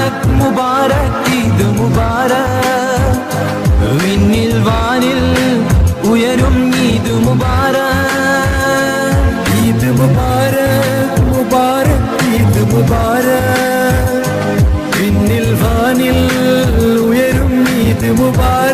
മുബാരക് മുബാരക് ഈദ് മുബാരക് വിണ്ണിൽ വാനിൽ ഉയരും ഈദ് മുബാരക് ഈദ് മുബാരക് മുബാരക് ഈദ് മുബാരക് വിണ്ണിൽ വാനിൽ ഉയരും ഈദ് മുബാരക്